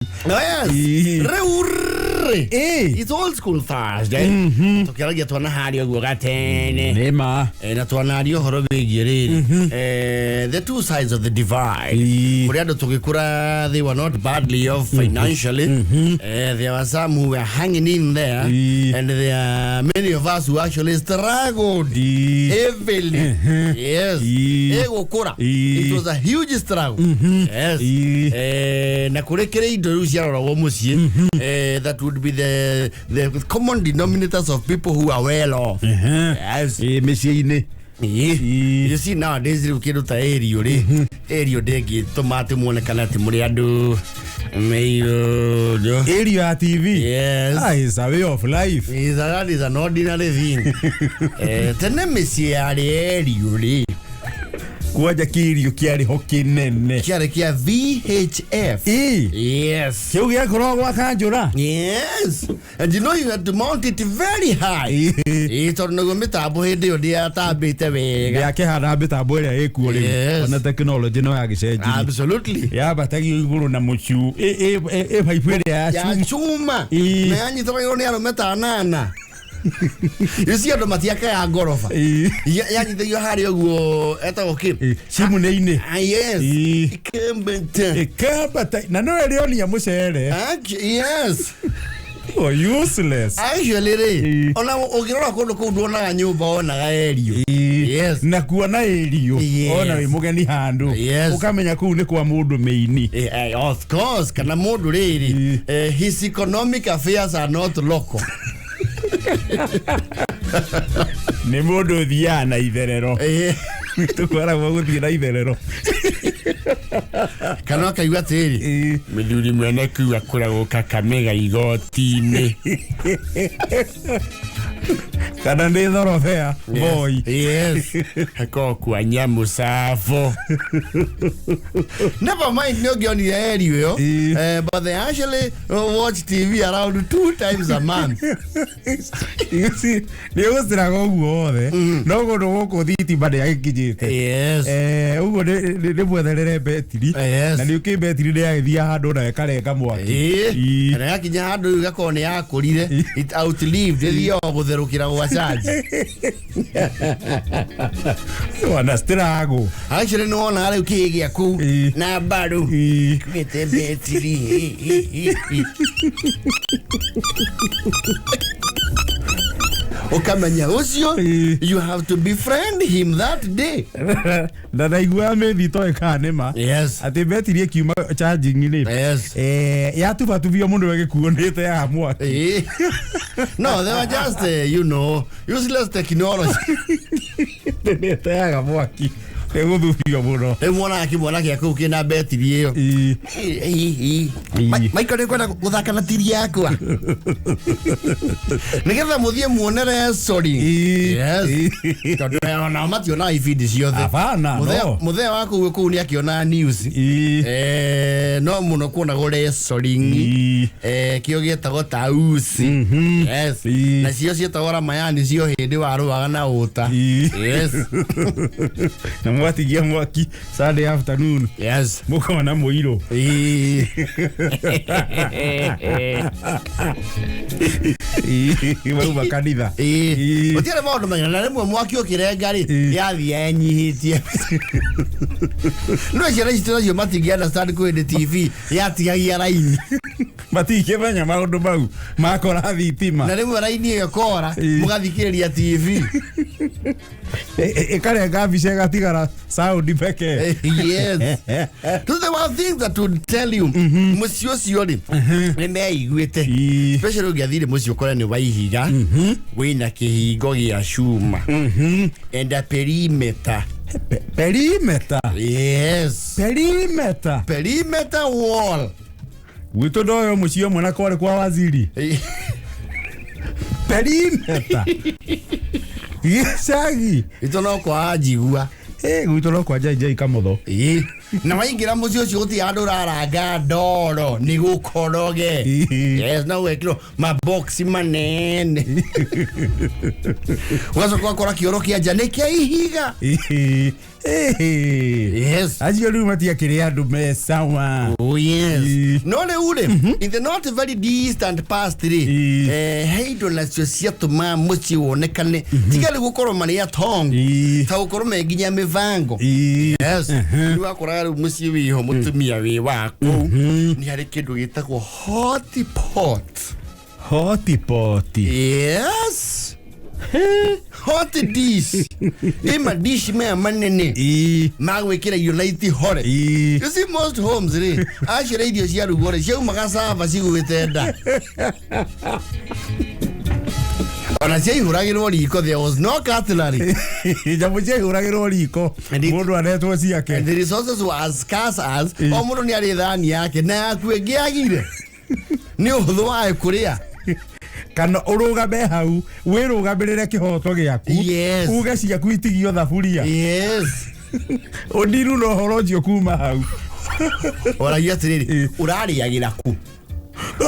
Yes. It's old school Thursday. Tukiaragia twana hari oguo gatene. Nema. Na twana hari horo bigiriri. The two sides of the divide. Muri andu tugikura, they were not badly off financially. There were some who were hanging in there, and there are many of us who actually struggled heavily. Yes. It was a huge struggle. Yes. Na kurekere indo ciarora wo mucie. That would be the common denominators of people who are well off. Yes. You see nowadays you kidu ta area degi tomate muone kana ti muri andu meyo area TV. Yes. It's a way of life. Is an ordinary thing. Tene mesi area kuaja kirio kiari hokinene kiari kia VHF. Yes. Kiu gia korogwa kanjura. Yes. And you know you had to mount it very high. Itorno mitambo hindi odi atabite wega. Ya kehara mitambo ria ekuo ri. Ona technology no yagicenji. Absolutely. Ya batagi iguru na muchu. Pipe ria ya chuma. Na yanyi toyo ni aro metanana. You see ando matiaka ya gorofa. Yani the yohari oguo eta okay. Simu neine. Yes. Ikambata. Na no elioni ya musere. Yes. Oh, useless. Actually, ona ogirora kondo kuduona nyumba ona ga erio. Yes. Na kuona erio. Ona we mugeni handu. Ukamenya ku ni kwa mundu meini. Of course, kana mundu riri. His economic affairs are not local. Ni mundu thia na itherero. Tukwara guthia na itherero. Kana kaigwa tiri. Miduri mwene kuwa kura Kakamega igoti-ini. Kana ndi thorofea boy. Yes. Hako kwa nyamu safo. Never mind no gioni area. But they actually watch TV around 2 times a month. You see, they was drago uothe. No go no go thiti bade agikijite. Yes. Ugo de bwetherere betiri. Na ni uki betiri de agithia handu na ekareka mwaki. Na yakinya handu gakone yakurire. It outlived the gutherukira gwa charge. Wana strago. Actually no ona ale ukigia ku na bado kwete betiri. Okamanya osio, you have to befriend him that day. Dada igua me dito ekanema. Yes. Ati betiri kiuma charging ni. Yes. Ya tu vio mundu wege kuonete ya mwaki. No, they were just you know, useless technology. Nete ya mwaki. Egudhufio muno. Emwana akimwana kia ku kina betiri iyo. Maikore kwenda guthaka na tiri yakwa. Nigetha muthie muonere sorry. Yes. Tondu na matio na ifidi ciothe. Afana no. Muthea wako ku ni akiona news. No muno kuona gore sorry. Kio getago tausi. Yes. Na cio cietagora mayani cio hindi waruaga na uta. Yes. Mwatigia mwaki Sunday afternoon. Yes. Mukona muiro. Iwa kanitha. Otire maundu mangena na rimwe mwaki ukire Ngari yathi enyihitie. No ciana citiracio matingi understand kwende TV yatigagia raini. Matingi menya maundu mau makora thitima. Na rimwe raini iyo kora mugathikiriria TV. Ekare gabice gatigara sound peke. Yes. So there were things that would tell you mucio cio ri nime iguite. Especially ugiathire mucio kora ni waihiga. Wina kihingo gia cuma. And a perimeter. Perimeter. Yes. Perimeter. Perimeter wall. Wito doyo mucio mwana kore kwa waziri. Perimeter. Yesagi. Ito no kwa ajigua. Gwito no kwa jai kamotho. Na waingira mucio cio ti andu raranga ndoro ni gukoroge. Yes, na wekiro maboxi manene. Wazo kwa kioro kia jane kia ihiga. Yes. Acio riu matia kiri andu me sawa. Oh yes. No le ule. In the not very distant past heido na cio cia tuma muci wonekane. Tigali gukoro mani ya tong. Ta gukoro meginya mivango. Yes. Ni wakora riu muci wiho mutumia wi wako. Ni hari kindu gitagwo hot pot. Hot pot. Yes. Hot dish. Ima dish me manene. Magwekira United hore. You see most homes Ash radio cia rugore cia magasa basigu witenda. Ona cia ihuragirwo riko, there was no cutlery. Jamu cia ihuragirwo riko. Mundu anetwo ciake. And the resources were as scarce as mundu ni ari thani yake na yakue giagire. Ni uhuthu wa kuria. Kana urugame hau wirugambirire kihoto giaku. Yes. Uge ciaku itigio thaburia. Yes. Odiru no horonjio kuma hau. Ora yatiriri urariagira ku.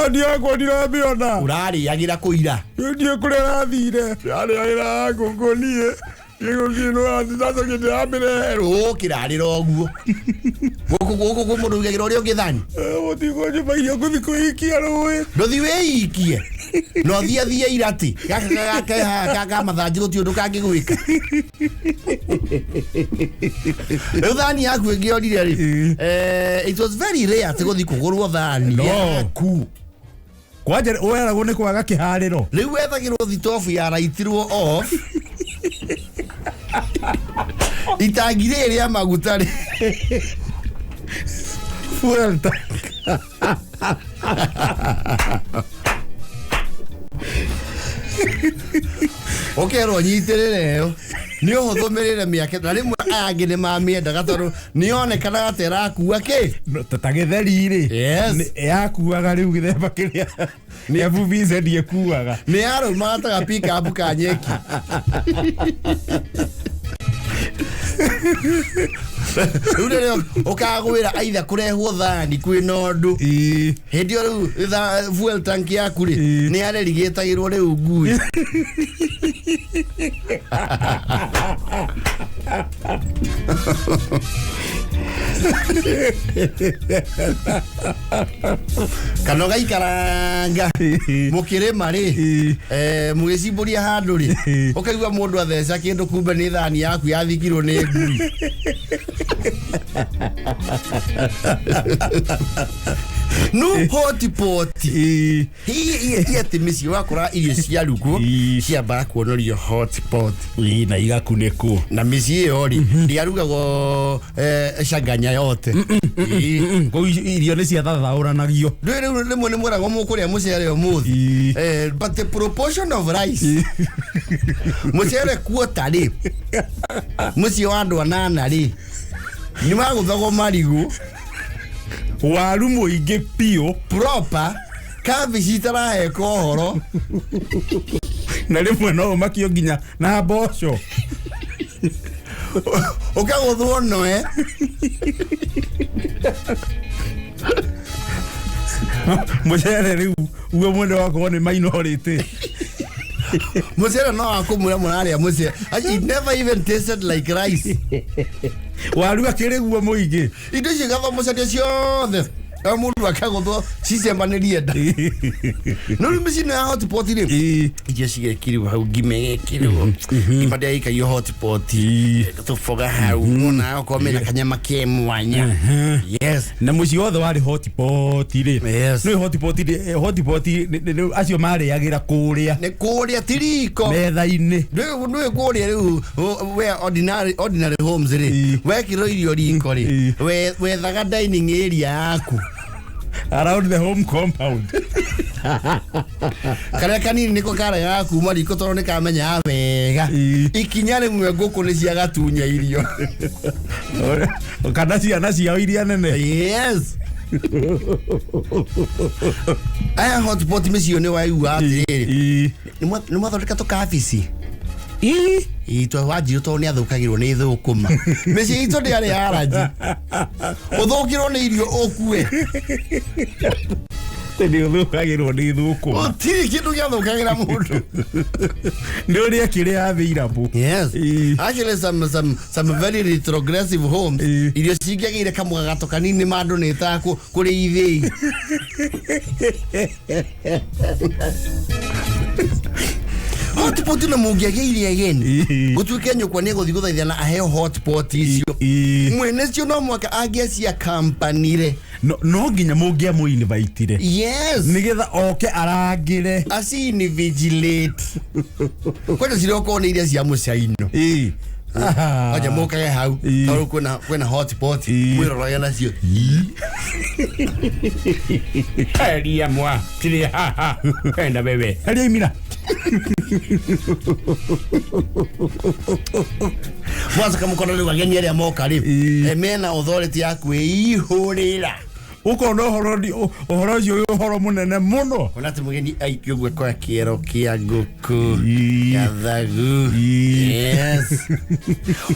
Ndio ko ndirabiona. Urariagira ku ira. Ndio kurera thire. Ariagira Ngoni. Yego ati ngite ambire ro kirarira oguo. Goko mundu ugagira uri ungithani. Otigo njibaire kuthiko ikia roe. Ndothi we ikie. No thia irati. Gaka mathanjiro ti undu kangigwika. Thani yaku ngiorire ri. It was very rare to guthi kugurwo thani yaku. Kwaje weragwo ni kwaga kihariro. Riu wethagirwo thitofu ya raitirwo off. Itangire ria maguta ri. Fuel tank. Okero nyitirire ni uhuthumirire miake na rimwe angi ni mamiendaga tondu ni onekana gatera kuwa ki tatagitheri ri. Yes. Yakuaga riu githemba kiria ni abubize die kuaga ni aro mataga pick up ka nyeki. Ule ukagwira aitha kurehwo thani kwi nondu hindi riu fuel tank yaku ri ni arerigitagirwo riu ngui. Kana gaikaranga mukirima ri mugicimburia handu ri ukaigua mundu atheca kindu kumbe ni thani yaku yathikirwo ni ngui. No hot pot. Hii ati misi wakora irio cia rugo cia bara kuonorio hot pot. Na igakuneko na misi iyo ri ndiarugagwo canganya yote. Ko irio ni cia thathaũranagio. Riu rimwe ni mwerago mukuria mucere umuthi. But the proportion of rice mucere kuota ri muci wa andu anana ri ni maguthago marigu waru muingi pio proper kabici taraheka horo na rimwe no makio nginya na mboco ukaguthwo noe mucere riu uwe mwende wako ni minority. Mucere no akumura munaria mucere. It never even tasted like rice. Waru akire guo muingi. Indo cigatho mucere ciothe. Mundu akaguthwo cicembanirie nda. No rimisi na hot pot ri. Ije cigekirwo hau ngimegekirwo. Ibade ikayo hot pot. Tufoga hau na ukomena kanyama ke mwanya. Yes. Na muci wothe wari hot pot ri. Yes. No hot pot acio mari agira kuria. Ne kuria tiriko. Metha-ini. No kuria riu we ordinary homes ri. We kiro irio riko ri. We thaga dining area yaku. Around the home compound. Kare kanini niko kara yaku mari ko toro ne kamenya wega. Ikinyare mwe ngoko ne cia gatunya irio. Kana ciana cia iria nene. Yes. Aya hot pot misio ne wa iwa atiriri. Ni mwathondeka to kabici. Ito waji to ni athukagirwo ni thukuma. Meci ito ndi ari araji. Uthukirwo ni irio okue. Tene uthukagirwo ni thukuma. Utiri kindu gia thukagira mundu. Ndio kile available. Yes. Actually some very retrogressive homes. Irio cingagire kamwe gato kanini mandu ni ta kuri ithii. Hotpot na mugiageire again. Gutuike nyukwa ni guthi guthaithia na aheo hotpot icio. Mwene cio no mwaka agiacia company re. No nginya mugia mu invite. Yes. Nigetha oke arangire. Asi ni vigilate. Kwenda ciroko ni iria cia mucaino. Aja mokage hau. Toro kwena hotpot. Mwiroroya nacio. Gathaiya mwa. Tiri ha. Kwenda bebe. Hali mira. Mwanza kama kono ni wageni area moka ri. Mena authority ya kwihurira. Uko no horo yo horo munene muno. Onate mugeni aikio gwe kwa kiero kia guku. Gathagu. Yes.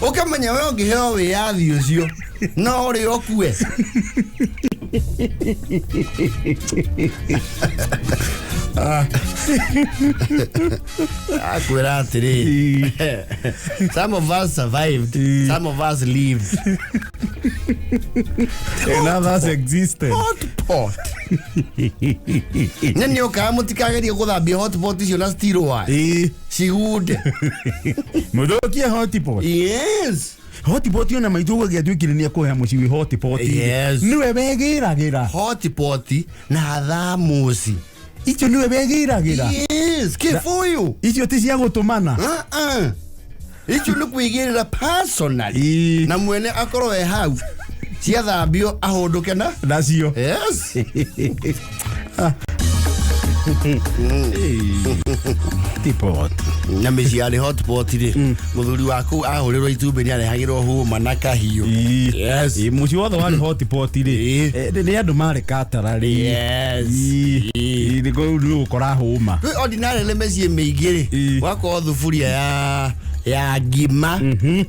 Ukamenya we ngiheo we yathi ucio. No ri okue. Akwera atiri. Some of us survived. Some of us lived. And others existed. Hotpot. Nani okamutikageri guthambia hotpot icio na steel wire. Cigude. Mudokia hotpot. Yes. Hotpot yona maituga giatwikire ni akuhe muciwi hotpot. Yes. Niwe begiragira. Hotpot na thamusi. Icio niwe begiragira. Yes. Kifuyu. Icio ti cia gutumana. Icio ni kwigirira personally. Na mwene akorwo hau. Cia thambio ahunduke na nacio. Yes. Hotpot. Na meciari hotpot ri. Muthuri waku ahurirwo itumbi ni arehagirwo huma na kahiu. Yes. Muci wothe wari hotpot ri. Ni andu mari katara ri. Yes. Ni go ukora huma. Ordinary le meci meigiri. Wako thufuria ya ngima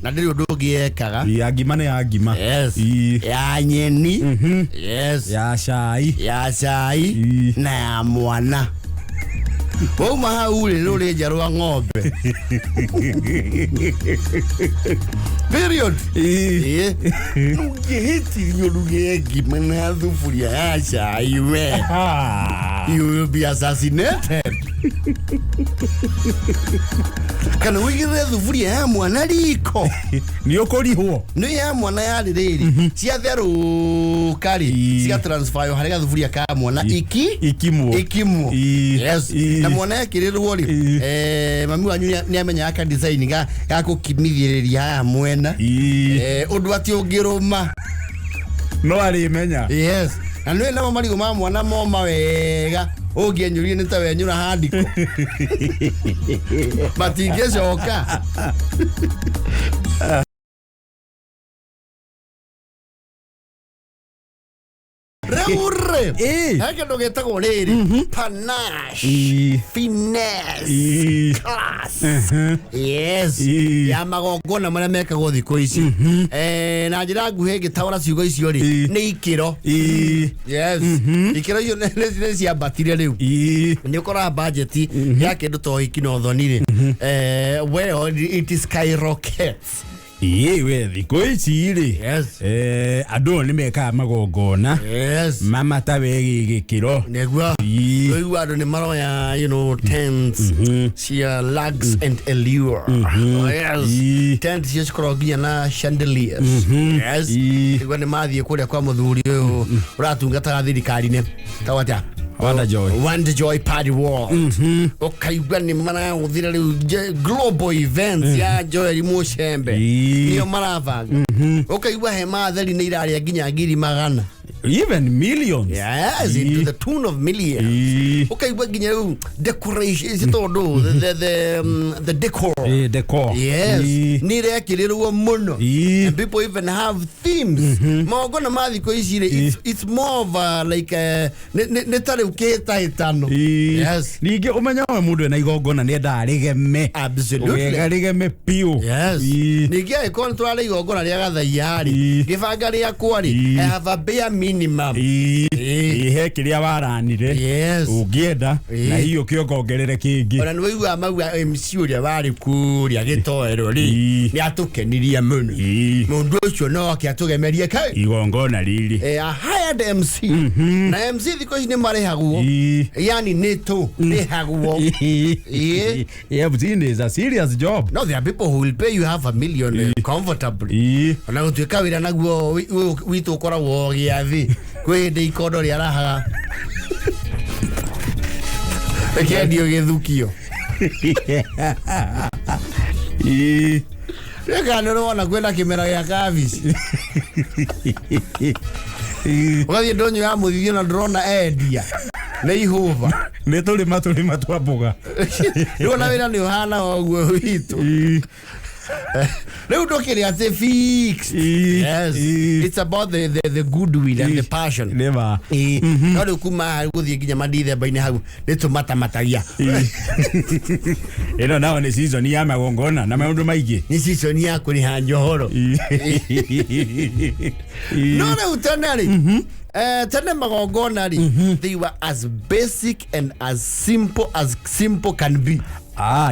na ndiri undu ngiekaga. Ya ngima ni ya ngima. Yes. Ya nyeni. Yes. Ya cai na ya mwana. Wauma hau ri ruri njarwa ng'ombe. Period. Nugeheti nyoruge ngima na thufuria ya cai we. You will be assassinated. Kana wigire thufuria ya mwana riko. Ni ukurihwo. Ni ya mwana ya ririri. Cia theru kari. Cia transfer harega thufuria ka mwana ikimwo. Yes. Na mwana yakirirwo ri. Mami wanyu ni amenya aka design ga gukimithiriria ya mwena. Undu ati ungiruma. No ari menya. Yes. Na nwe na marigo ma mwana moma wega. Ugianyurie ni ta wenyura handiko. Matingecoka. Reure. Hake ndo getagwo riri. Panache. Finesse. Class. Yes. Ya magongona maria mekagwo thikũ ici. Na njĩra nguhĩ ngĩtaũra ciugo icio rĩ nĩ ikĩro. Yes. Ikĩro icio nĩ ciambatire rĩu. Nĩ ũkoraga budget ya kĩndũ ta ũhiki na ũthoni rĩ. Well, it skyrockets. We thikũ ici rĩ. Yes. Andũ nĩ mekaga magongona. Yes. Mama ta wegi gĩkĩro. Negua. Rĩu andũ nĩ maroya, you know, tents, cia lags and allure. Yes. Tents cia cikoragwo nginya na chandeliers. Yes. Nĩguo nĩ mathiĩ kũrĩa kwa mũthuri ũyũ ũratungataga thirikari-inĩ. Tawata. Wonder Joy Party World. Ukaigua ni marahũthĩra rĩu global events ya Joel Mushembe. Nĩo maravanga. Ukaigua hema theri nĩ irarĩa nginya 100,000. Even millions. Yes, into the tune of millions. Okay, we're going to decoration. Is it all the decor? Decor. Yes. Need a little mono. And people even have themes. It's more of like yes. Absolutely. Yes. I have a bare minimum. Yes. Ugienda na hiyo kiongerere kingi. Ona nwe wa mawa MC uria bari kuria gitoero ri ni atukeniria muno. Mundu ucio no akiatugemerie kai. Igongona riri. A hired MC. Na MC because ni marehagwo. Yani neto rehagwo. Yeah, but it is a serious job. No, there are people who will pay you $500,000 comfortably. Ona gutuika wira naguo witu ukoragwo giathi kwi ndi ikondo ria raha. Ekendio githukio. Rega no wana kwenda kimera ya kavis. Ugathie ndonyo ya muthithio na drona endia. Na ihova. Ne tulima twaboga. Ndona wira ni uhana oguo witu. No, don't get it. Fixed. Yes. It's about the goodwill and the passion. Never. No, the kuma go the Ginyamadi there by now. Let's matagia. You know, now in the season, Yama Gongona, Namando Maigi. This is on Yakuni and Johoro. No, Tanari. Tene Mwago they were as basic and as simple can be.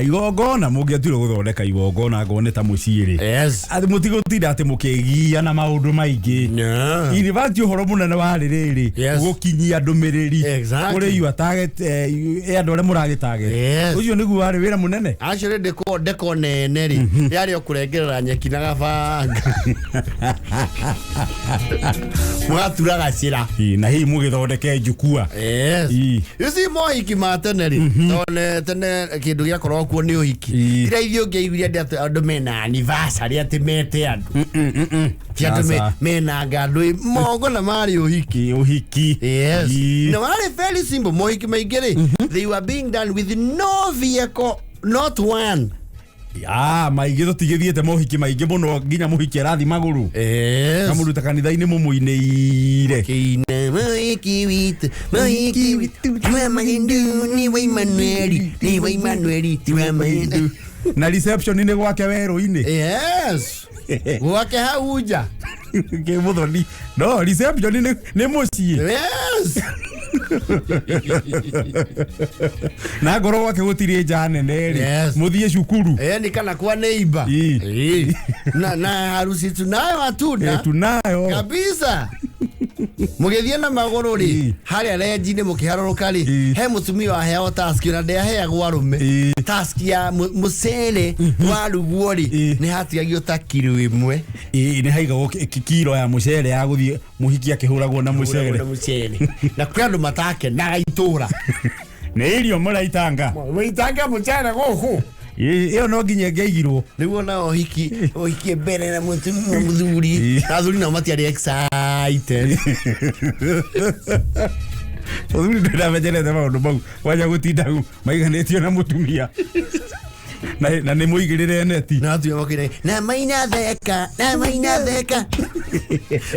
Igongona mugiatiro guthondeka igongona ngoneta muciiri. Yes. Ati mutigutira ati mukigia na maundu maingi. No. Irivati uhoro munene wa ririri gukinyia ndumiriri. Uri you target andu aria muragi target. Ucio niguo wari wira munene. Actually deko nene ri. Yari okurengerera nyeki na gabanga. Mwatura gacira. Na hii mugithondeke njukua. Yes. You see Uhiki matene ri. Tene kindu ya korwo kuo ni Uhiki. Ira ithio ngeiguria ndi andu mena anniversary ati mete andu. Andu mena ngandu mongo na mari Uhiki. Yes. No, very fairly simple. Uhiki maigere. They were being done with no vehicle, not one. Maigi tutigithiete mohiki maigi muno nginya muhiki arathi maguru. Yes. Kamuruta kanitha-ini mumuineire. Kina mohiki witu mama hindu ni wa Emmanuel na reception ni gwake weru-ini. Yes. Gwake hauja. Ke muthoni. No, reception ni mucii. Yes. Na ngoro gwake gutiri nja nene ri muthie cukuru ni kana kwa neighbor na harusi tunayo atuna tunayo kabisa. Mugethie na magoro ri haria renji ni mukiharoroka ri he mutumia wa heo task na ndia heagwo arume task ya mucere wa ruguo ri ni hatigagio ta kilo imwe ni haiga kilo ya mucere ya guthie muhiki akihuragwo na mucere na kwa andu matake na itura ne irio muraitanga mucere goku iyo no nginya ngeigirwo niguo na Uhiki mbere na muthuri athuri na matiari excited. Muthuri ndamenyerete maundu mau wanja gutindagu maiganitio na mutumia na ni muigirire neti na tu yokire na maina theka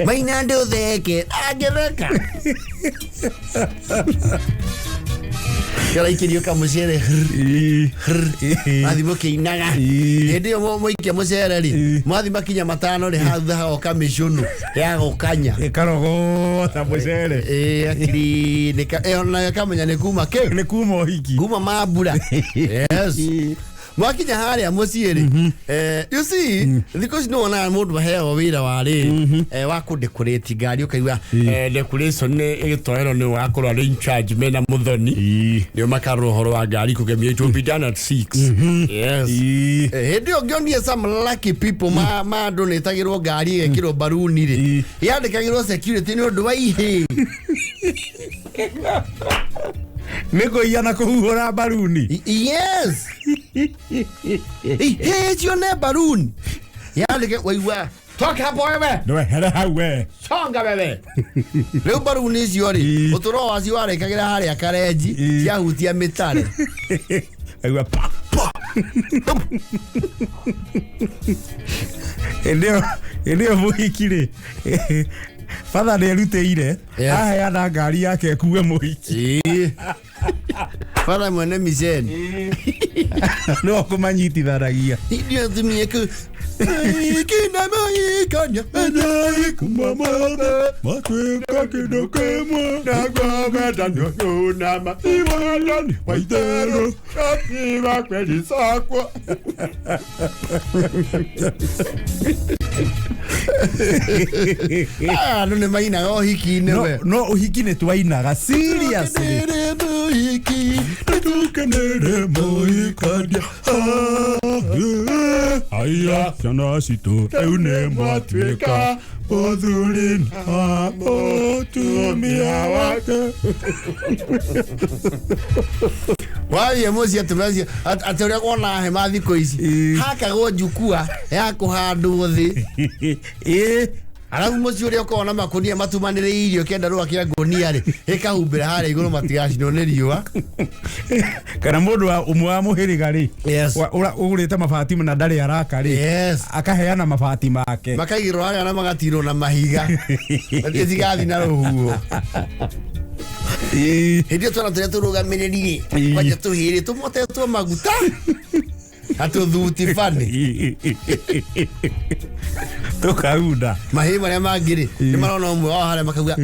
maina ndo theke agetheka kala ikirio kamucere athimo kiinaga ndio moike mucere ri mathima kinya matano ri hatha okamishunu ya gukanya ikarogo ta mucere akiri nika ona kamenya ni kuma Uhiki kuma mabura. Yes. Mwakinya haria muciiri you see because no na mundu baheo wira wari wa ku decorate ngari ukaiwa decoration ni igitoero ni wa kurwa in charge mena muthoni ni makaro horo wa ngari kugemia to be done at 6. Yes. Ndio ngionie some lucky people ma donatagirwo ngari ekiro baruni ri yandikagirwo security ni undu wa ihe Nego yana kuhura baruni. Yes. Hey, your ne baruni. Yale ke waiwa Toka hapo wewe. No hera hawe. Songa wewe. Leo baru nisi yori. Otoro wasi wale kagira hali akareji. Ya hutia mitare. Aiwa pa. Eneo muhikire. Father de ruteire. Aya na ngari yake kuwe muhiki. Father mwene mizeni. No kumanyititharagia. Ndio tumieku. Kina moikanya. Kumama. Matweka kidokemo. Nagoma danyo na matiwala. Waitero. Kapiwa kweli sakwa. None maina uhiki newe. No uhiki ne twainaga seriously. Uhiki. Tukenere moikadia. Aya sana sito eune mwatweka odhurin amotumia wake. Waye mozi atumazi atore kona he mathiko ici haka go njukua ya kuhandu thi arabu mozi uri okona makunia matumanire irio kenda ro akia ngonia ri ikahumbira hare iguru matigacino ni riua kana mundu umwe wa muhiriga ri ugurite mabati na ndari araka ri akaheana mabati make makaigirwo hare na magatirwo na mahiga atigathi na ruhuo Hindi twana tũrĩa tũrũgamĩrĩri kwanja tũhĩrĩ tũmotetwo maguta atũthuti bani tũkaunda mahĩ marĩa mangĩ nĩ marona ũmwe wao harĩa makauga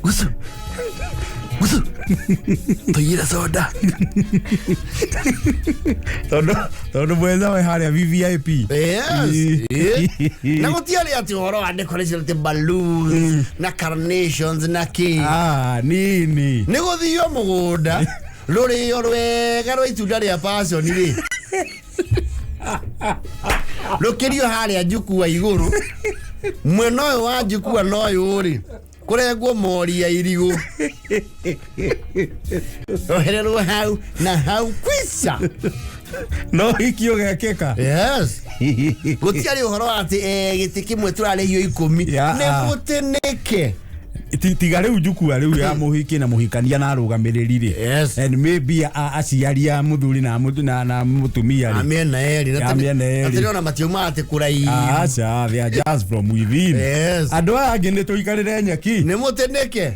gucu tũiyĩre soda tondu mweza we harĩa VVIP na gũtiarĩ atĩ ũhoro wa decoration te balloons na carnations na kĩ nini nĩ gũthio mũgũnda rũrĩo rwega rwa itunda rĩa passion rĩ rũkĩrio harĩa njukua igũrũ mwena ũyũ wa njukua na ũyũ rĩ kurengwo mori ya irigo ohererwo hau na hau kwisa no ikio gekeka gutiari uhoro ati giti kimwe turarehio 10 ne guteneke tiga riu njukua riu ya muhiki na muhikania na arugamiriri ri and maybe aciaria muthuri na mutumia ri amena eri na matiuma ati kurai acha they are just from within andu angi ni tuikarire nyaki ni muteneke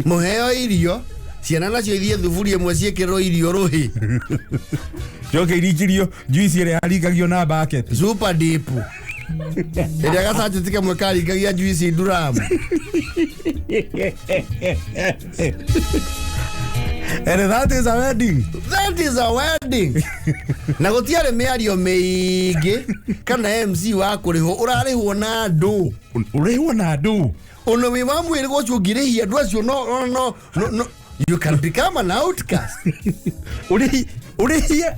muheo irio ciana nacio ithie thuburi imwe ciekirwo irio ruhi joke irikirio juice ire arigagio na bucket super deep ere gasaje tika mwekari gagia juice duramu and that is a wedding na gutiare miario meige kana MC wa kuriho urarihwo na andu ono we wamwire gocungirihia andu acio no you can become an outcast urihia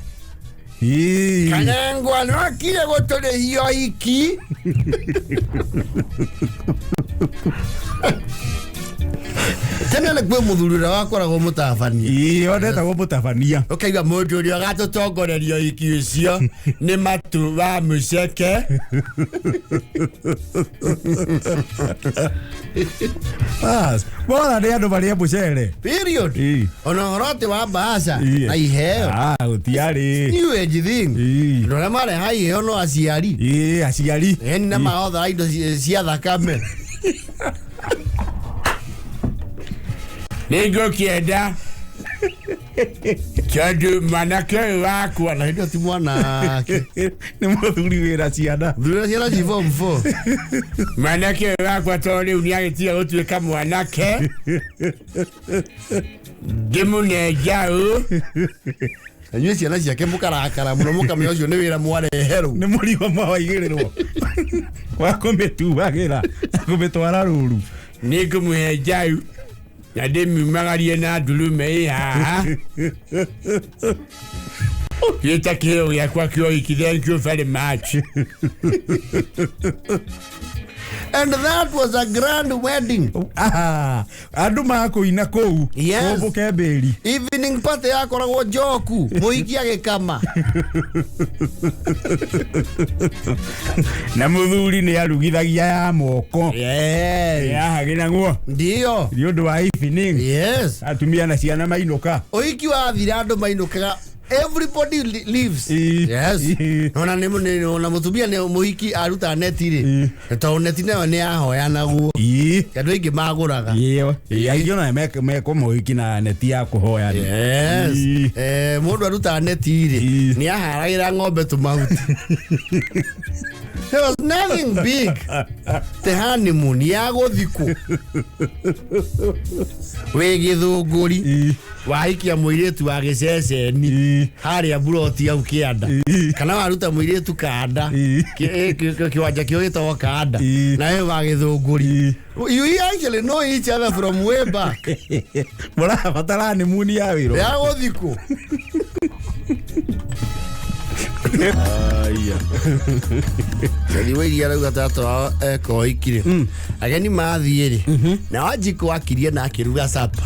kanangwa no kile gotorehio iki tena le kwe muthurira wakoragwo mutabania ondetagwo mutabania ukaiga mundu uri agatutongorerio iki icio ni matu wa muceke bora ni andu bari mucere period ona horote wa bahasha na iheo utiari new age thing ndora mare hai iheo no aciari na maotha indo cia thakame Nego kienda Chadu manake wakwa na hiyo ti mwana ni muthuri wira ciana ci form 4 manake wakwa tole uniagetia gutwika mwanake demune jao Anyu ciana ciake mukarakara muno mukamenya ucio ni wira mwareheru ni murigo mawaigirirwo wakumetubagira akumetwara ruru ni kumwe jao ya demi magarie na dulume ya yeta kio ya kwa kio iki thank you very much And that was a grand wedding. Andu makuina kou. Yes. Kebeli. Evening party yakoragwo njoku. Muhiki agikama. Na muthuri ni arugithagia ya moko. Yes. Ya hagina nguo. Ndio. Ndio ndo wa evening. Yes. Atumia na ciana mainuka. Uhiki wa thira andu mainukaga. Everybody lives. Yes. Ona mutumia ne muhiki aruta neti ri. To neti ne ne ahoya naguo. Kandu ingi maguraga. Aigiona meko muhiki na neti ya kuhoya. Yes. Mundu aruta neti ri. Ni aharagira ng'ombe tumahuti. There was nothing big. The honeymoon ya guthiku. We githunguri. Wahikia muiretu wa giceceni haria buroti au kianda kana waruta muiretu kanda kiwanja kio gitagwo kanda na we wa githunguri. You actually know each other from way back. Mura batara ni muni ya wiro ya guthiku. Jadi we yara gatato ko ikire ageni mathiere na wajiko akirie na akiruga sapa.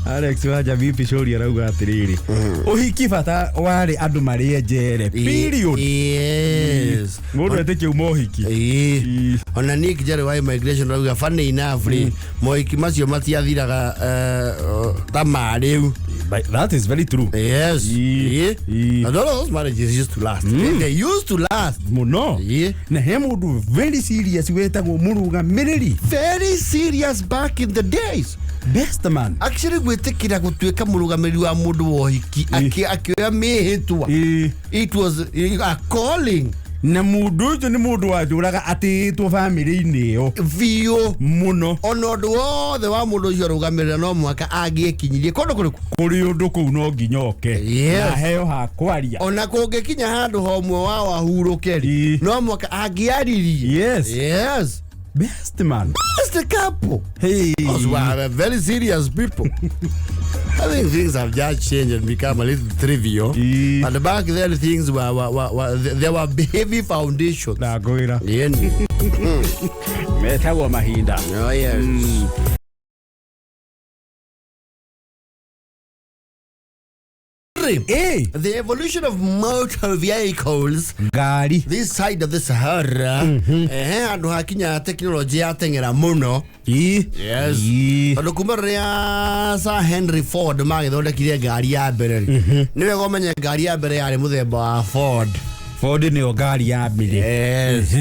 Alex waja vipi shori arauga atiriri uhiki bata wari andu mari njere period. Yes. Mundu eteke umohiki ona Nick Jerry wa immigration arauga funny enough mohiki macio matiathiraga tamariu. That is very true. Yes. And all those marriages used to last. They used to last. Muno. Na he mundu very serious wetagwo murugamiriri. Very serious back in the days. Best man. Actually gwetekira gutweka murugamiriri wa mundu wohiki akioya mihitwa. It was a calling. Na mundu ucio ni mundu wajuraga atitwo family-ini yo vio muno ona ndu wothe wa mundu ucio rugamirira no mwaka agiekinyirie kondu kuriku kuri undu kuu no nginyoke na heo ha kwaria ona kungikinya handu homwe wa wahurukeri no mwaka agiaririe. Yes. Best man. Best couple. Hey. Because we are very serious people. I think things have just changed and become a little trivial. But back then things were there were heavy foundations. Na goira. Metagwa mahinda. Oh yes. The evolution of motor vehicles, Ngari, this side of the Sahara, andu hakinya technology ya tengera muno. Yes. Andu kumaria sa Henry Ford magithondekire ngari ya mbere. Niwe gomenya ngari ya mbere yari muthemba wa Ford. Ford ni ngari ya mbere. Yes.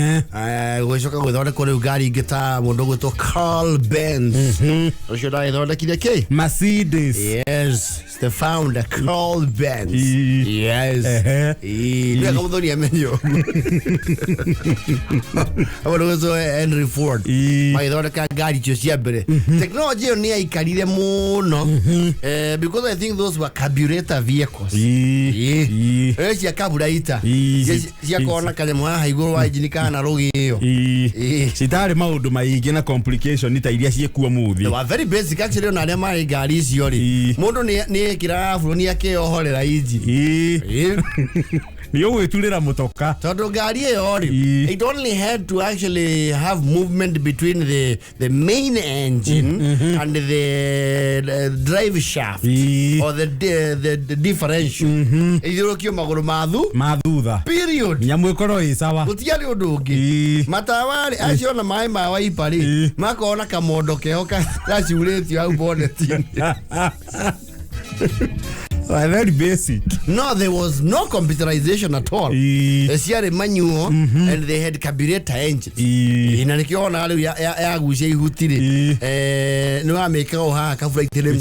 Gwicoka gwithondekwo riu ngari ingita mundu gwitwo Carl Benz. Ucio ndagithondekire ki? Mercedes. Yes. It's the founder Carl Benz. Yes. Niwe kamuthoni amenyo. Mundu gwitwo Henry Ford magithondeka ngari icio cia mbere. Technology iyo ni aikarire muno because I think those were carburetor vehicles. Cia carburetor. Cia kona kanyamũ haha igũrũ wa engine kana rũgĩo. Citari maundu maingi na complication ita iria ciekuo muthi. They were very basic actually ona arĩa marĩ ngari icio ri. Mũndũ nĩ ekĩraga buroni akĩohorera engine. Ni ugwiturira mutoka tondu ngari iyo ri it only had to actually have movement between the main engine and the drive shaft or the differential. Ithurukio maguru mathutha period. Nyamu ikoro isawa gutiari undu ungi matawari acio na mai ma wa ipari makona kamondo kehoka gaciuretio au bonnet. Very basic. No, there was no computerization at all. They had a manual and they had carburetor engines. In an ekiona alu ya gushei hutiri. No ameka o ha ka flight tele.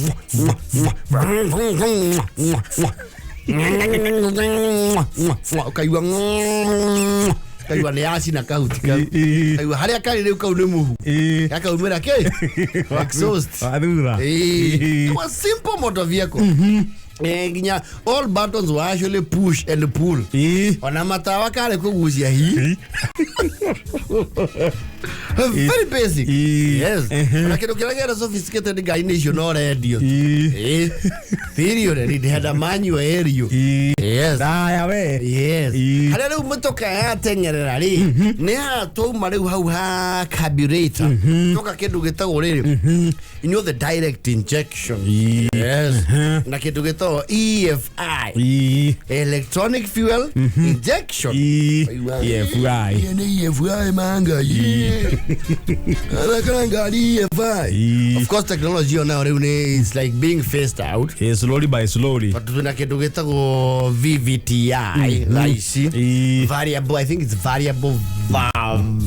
Kaiwa ne asi na kahutika. Kaiwa haria kari riu kau ne muhu. Yakaumira ke? Exhaust. Adura. It was simple motor vehicle. Ginya all buttons were actually push and pull. Ona matawa kale kuguzia hii. Very basic. Yes. Na kitu kile sophisticated guy nation or radio. Theory already had a manual area. Yes. Daya we. Yes. Hale umutoka ya tengerera ri. Ne ha to mare hau ha carburetor. Toka kitu gitago riri. You know the direct injection. Yes. Na kitu gitago EFI. Electronic fuel injection. EFI. EFI manga. Of course, technology now is like being phased out. Slowly by slowly. But tuna kitu gitago VVTI, variable. I think it's variable valve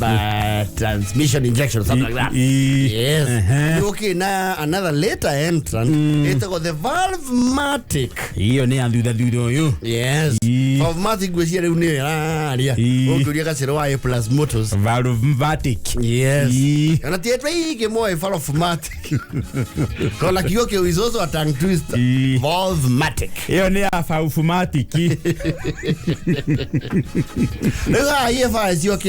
transmission injection, something like that. Yes. Okay, now another later entrant. It's got the Valvematic. Hiyo ni anduda yo. Yes. Valvematic was here in area. Okay, kasero wa plus motors. Valvematic. Yes. And at the end, you more Valvematic. Because like Yoko is also a tongue twister. Valvematic. Hiyo ni Valvematic.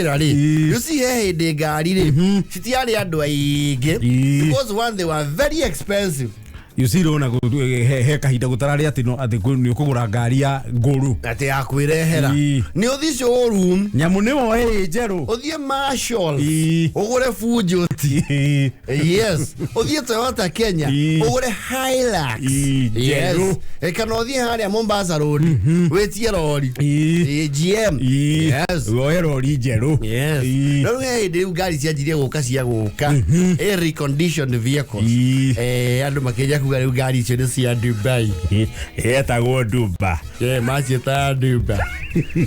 You see, hey, they got it. Because one, they were very expensive. You see, rona he kahita gutarari ati no ati ni kugura ngari ya nguru ati akwirehera ni othi showroom nyamu ni woe jeru othie Marshall ugure Fujoti yes othie Toyota Kenya ugure Hilux yes kana othie haria Mombasa road wetie lori GM yes woe lori jeru yes no hey de ngari cianjirie guka cia guka reconditioned vehicles andu makeja kugari ngari cio cia Dubai etagwo Dubai machita Dubai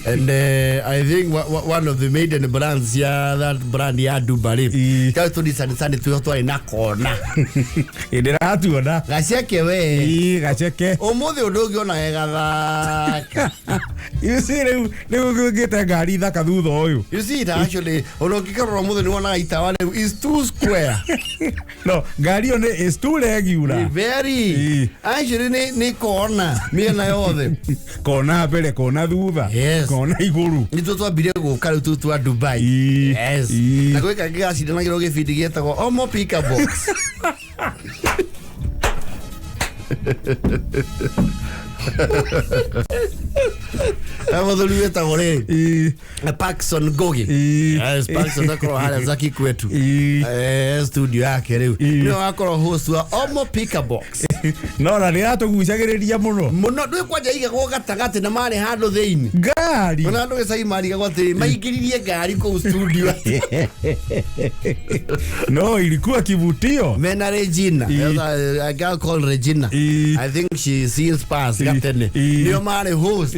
and I think one of the maiden brands that brand ya Dubai ka tu disani tu twari na kona indira tuona gaceke we gaceke umuthi undu ungi ona gathaka you see ne gete ngari thaka thutha uyu you see it actually onokikaro umuthi ni wona itawa is too square no ngari one is too regular very actually ni kona miena yothe kona mbere kona thutha kona iguru ni tu twambire guka tu twa Dubai yes na gwika gigacindana giro gibindi gietagwo Omo Picker Box Avodhulu weta gore Paxson Gogi yes Paxson akoro hala zaki kwetu studio yake leo no akoro host wa Omo Picker Box no na rirato gucagiriria muno ndwe kwaja iga go gatagate na mari hando theini ngari ona ndo gecai mari ga gwate maingiririe ngari ko studio no ilikuwa kivutio mena Regina a girl called Regina I think she sees past Gatene ndio mari host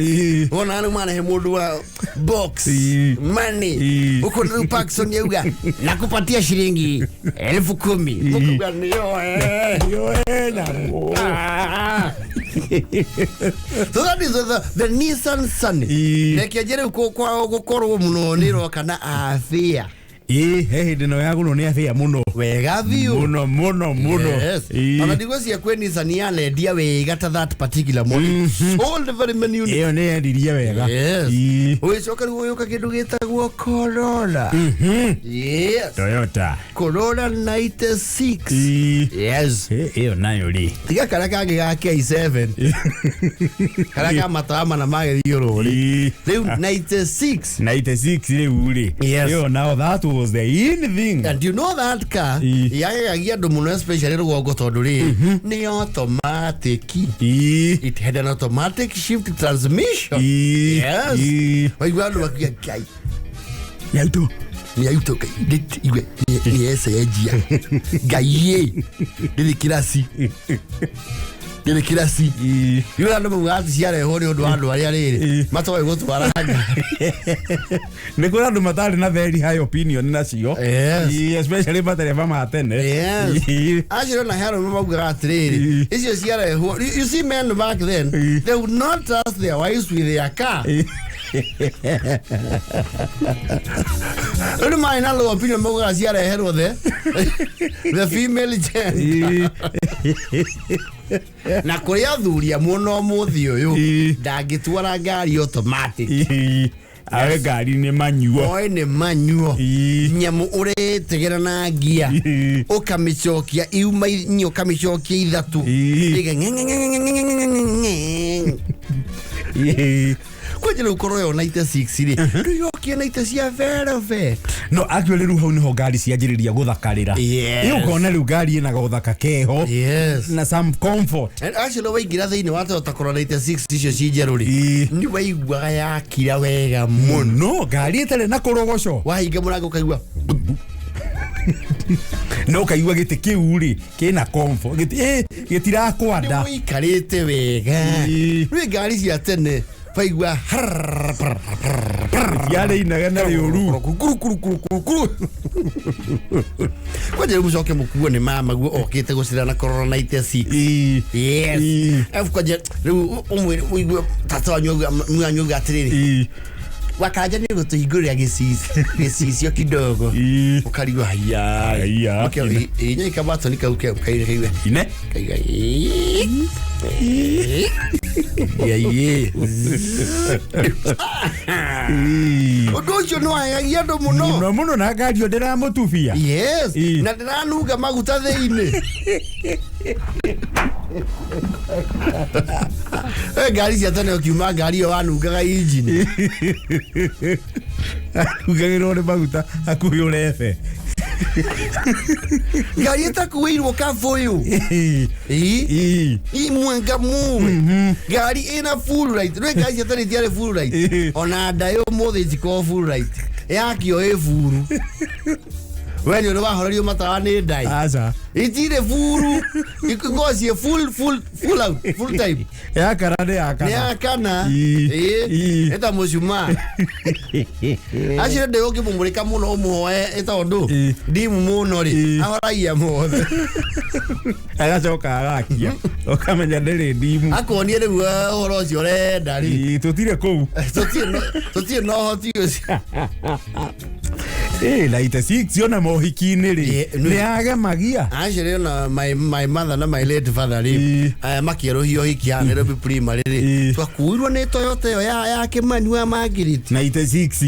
ona anu mari he mundu wa box money uko ndo Paxson yeuga nakupatia shilingi 10,000 mukuga niyo na so that is the Nissan Sunny nekejere kwa gukorwo muno niro kana afia he ndino yaguno ni afia muno wega view muno yes ana digwecia kwe Nissan ya lendia wega ta that particular model sold very many units iyo ne ndiria wega yes oye coka ruyoka kindu gitagwo Corolla yes Toyota Corolla 96 yes iyo nayo ri tiga kara kangi ga K7 kara ka matama na magethio rori riu 96 riu ri iyo now that was the in thing and you know that car yagia ndo muno especially rugongo tondu ri ni automatic it had an automatic shift transmission yes waigwa ndo bakia kai ni auto iwe ni esa yajia gaie ni kirasi Dile kirasi yura ndo mugati ciare hori undu andu ari ari matoe gutwara nikura andu matari na very high opinion nacio especially batari mama tene ajiro na hero mabuga atriri icio ciare you see men back then they would not trust their wives with their car Ulu mai na low opinion mabuga ciare hero the female gender na kuria thuria muno muthi uyu ndangitwara ngari automatic awe ngari ni manuo oi ni manuo nyamu ure tegera na gia ukamicokia iuma nyo kamicokia ithatu kwajira ukoro yo 96 ri nduyokia 96 very no actually ru hau niho ngari cianjiriria guthakarira iyo kona ru ngari ina guthaka keho na some comfort and actually waingira thiini wa Toyota Corolla 96 icio cijeruri ni waigua ya kira wega muno ngari itare na kurogoco wahinga murango kaigua no kaigua gite kiu ri kina comfort gitira kwanda ni ikarite wega ni ngari cia tene faigua yale inaga na yoru kwaje mucoke mukuo ni mama guo okite gucira na Corolla 96 yes kwaje riu umwe uigua tata wanyu gatiriri wakaja ni gutuhiguria gicicio kidogo ukarigwa haya okay inye kabato ni kauke kaire ine kaiga ye odojo no aya ndo muno na ngari ndira mutubia yes na ndiranuga maguta theine ngari cia tene ukiuma ngari yo wanungaga engine ugagirwo ni maguta akuhi urefe ngari itakuirwo kafoyo mwanga muwe ngari ina full right no ngari cia tene tiare full right ona ndayo mothe jiko full right yakio furu when you wahororio matawa ni ndai acha itire furu ikogocie full out full time ya karade ya kana eta mushuma ashire de yoki mumurika muno umuhoe eta ondu ndimu muno ri ahoraia mothe agacoka agakia ukamenya ndiri ndimu akonie ri horo cio renda ri tutire kou tutire no hoti ucio la 96 yona mohiki-ini ri ni agemagia ashire na my mother na my late father ri makierohio hiki ya Nairobi primary ri twakuirwo ni Toyota yo ya Kimani wa Margaret 96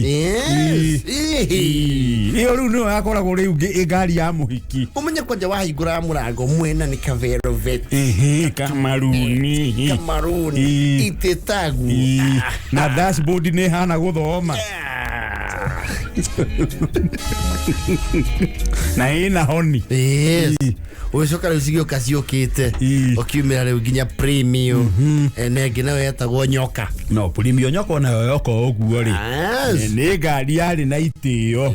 iyo ru no akoragwo ri ngari ya muhiki umenye kwanja wahingura murango mwena ni kavero vet kamaruni itetagu na dashboard ni hana guthoma na ina honi ucoka riu cigio kaciukite ukiumira riu nginya premium enenge nayo yetagwo nyoka no premium nyoka na yoko oguo ri ni ngari yari na itio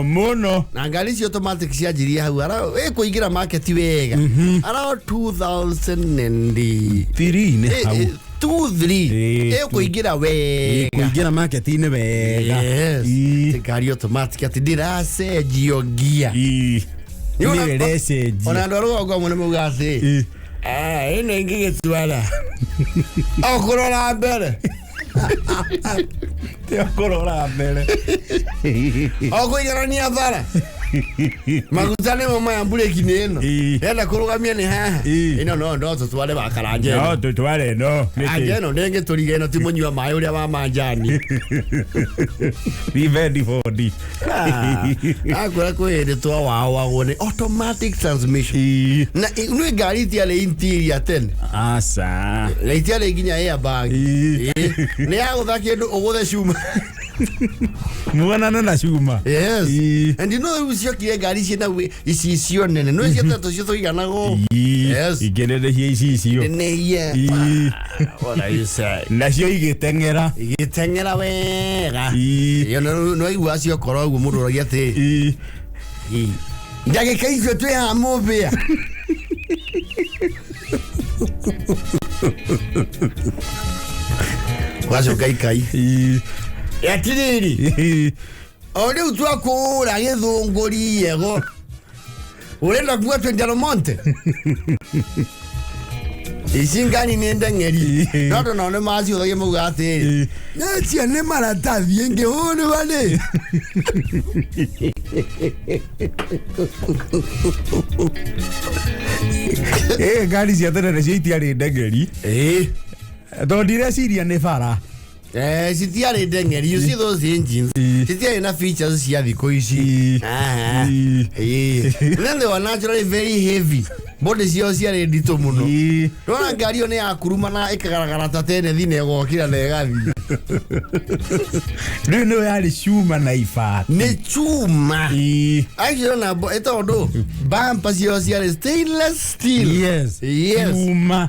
muno na ngari cio automatic cianjirie hau ara kuingira market wega ara 2003 ni hau 2-3 kuingira wega kuingira market ine wega ngari automatic ati ndiracenjio gia ni rese ona ndo rugo mune mugasi ine ngigitwara okurora mbere okurora mbere okuigarania bara maguta ni mama ya bureki ni ino enda kurugamia ni haha ino no ndo tutware bakaranje no tutware no ajeno ndenge turigeno timunywa mai uria wa manjani be ready for this akora kwende twa wa ni automatic transmission na ni ngari ti ale interior ten asa leiti ale ginya airbag ni aguthakia ndu uguthe cuma mwana na cuma yes and you know ucio kire ngari ciena icicio nene no cio tato cio tuiganago yes igenere hie icicio ne what are you say nacio igitengera wega yo no igua cio koro uguo mundu rogia ati ndagika icio twi ha mubia wacoka ikai yatiriri ori utwa kura githunguri yego urenda kuwa twendero monte Isingani nienda Ngari. Not on the mass you like Mugate. That's your name, Maratavi, and go on one day. Eh, Ngari is the other Jitiari Degari. Eh, don't you see the Nefara? Sitiari Dengari, you see those engines. Sitia enough features here the Koishi. Then they were naturally very heavy. But the Sios here a little mono. Don't carry on a Kurumana Ekaratate and then walk in the do you know how the Shuma Naifa? Nechuma. I don't know, it all do. Bam Pasios here is stainless steel. Yes. Yes. Shuma.